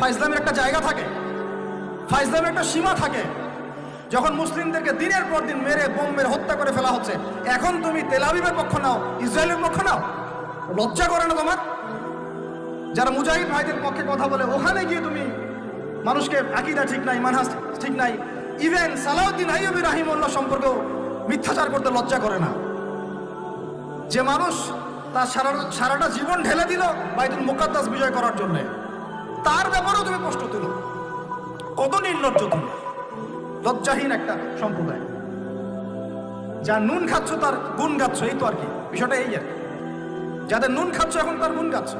ফাইজলামের একটা জায়গা থাকে, ফাইজলামের একটা সীমা থাকে। যখন মুসলিমদেরকে দিনের পর দিন মেরে বোম মেরে হত্যা করে ফেলা হচ্ছে, এখন তুমি তেল আবিবের পক্ষ নাও, ইসরায়েলের পক্ষ নাও? লজ্জা করে না তোমার? যারা মুজাহিদ ভাইদের পক্ষে কথা বলে, ওখানে গিয়ে তুমি মানুষকে আকীদা ঠিক নাই, মানহাজ ঠিক নাই, ইভেন সালাউদ্দিন আইয়ুবী রাহিমাহুল্লাহ সম্পর্কেও মিথ্যাচার করতে লজ্জা করে না? যে মানুষ তার সারাটা জীবন ঢেলে দিল বাইতুল মুকাদ্দাস বিজয় করার জন্য, তার ব্যাপারেও তুমি প্রশ্ন তুলো। কত নির্লজ্জ তুমি! লজ্জাহীন একটা সম্প্রদায়। যা নুন খাচ্ছ তার গুণ গাচ্ছ, এই তো আর কি, বিষয়টা এই আর কি। যাদের নুন খাচ্ছ এখন তার গুণ গাচ্ছ।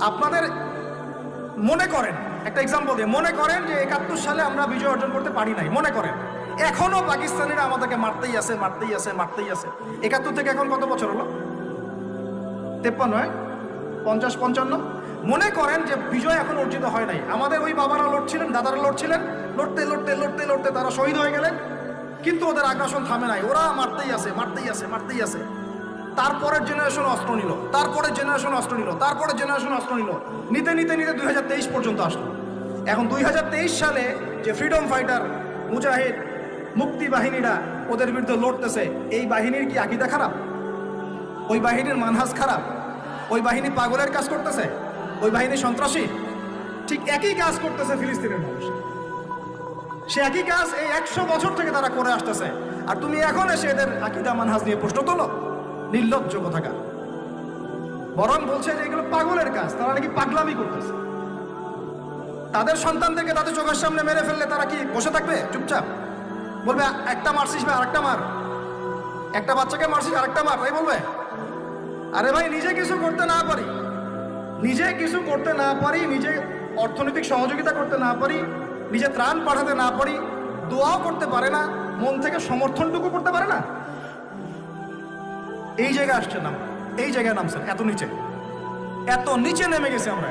আপনাদের মনে করেন, একটা এক্সাম্পল দিয়ে, মনে করেন যে 71 সালে আমরা বিজয় অর্জন করতে পারি নাই, মনে করেন এখনো পাকিস্তানিরা আমাদেরকে মারতেই আছে, মারতেই আছে, মারতেই আছে। 71 থেকে এখন কত বছর হলো? 53, 50, 55। মনে করেন যে বিজয় এখন অর্জিত হয় নাই, আমাদের ওই বাবারা লড়ছিলেন, দাদারা লড়ছিলেন, লড়তে লড়তে লড়তে লড়তে তারা শহীদ হয়ে গেলেন, কিন্তু ওদের আগ্রাসন থামে নাই, ওরা মারতেই আছে, মারতেই আছে, মারতেই আছে। তারপরের জেনারেশন অস্ত্র নিল, তারপরের জেনারেশন অস্ত্র নিল, তারপরের জেনারেশন অস্ত্র নিল, নিতে নিতে নিতে 2023 পর্যন্ত আসলো। এখন 2023 সালে যে ফ্রিডম ফাইটার, মুজাহিদ, মুক্তি বাহিনীরা ওদের বিরুদ্ধে লড়তেছে, এই বাহিনীর কি আকীদা খারাপ? ওই বাহিনীর মানহাজ খারাপ? ওই বাহিনী পাগলের কাজ করতেছে? ওই বাহিনী সন্ত্রাসী? ঠিক একই কাজ করতেছে ফিলিস্তিনের মানুষ। সে একই কাজ এই 100 বছর থেকে তারা করে আসতেছে, আর তুমি এখন এসে এদের আকীদা মানহাজ নিয়ে প্রশ্ন তোলো? নির্লজ্জ কোথাকার! বরং বলছে যে এগুলো পাগলের কাজ, তারা নাকি পাগলামি করতেছে। তাদের সন্তানদেরকে তাদের চোখের সামনে মেরে ফেললে তারা কি বসে থাকবে চুপচাপ? বলবে একটা মারছিস ভাই আরেকটা মার, একটা বাচ্চাকে মারছিস আরেকটা মার, তাই বলবে? আরে ভাই, নিজে কিছু করতে না পারি, নিজে কিছু করতে না পারি, নিজে অর্থনৈতিক সহযোগিতা করতে না পারি, নিজে ত্রাণ পাঠাতে না পারি, দোয়াও করতে পারে না, মন থেকে সমর্থনটুকু করতে পারে না, এই জায়গায় আসছেন আমরা, এই জায়গায় নামছেন, এত নিচে, এত নিচে নেমে গেছে আমরা।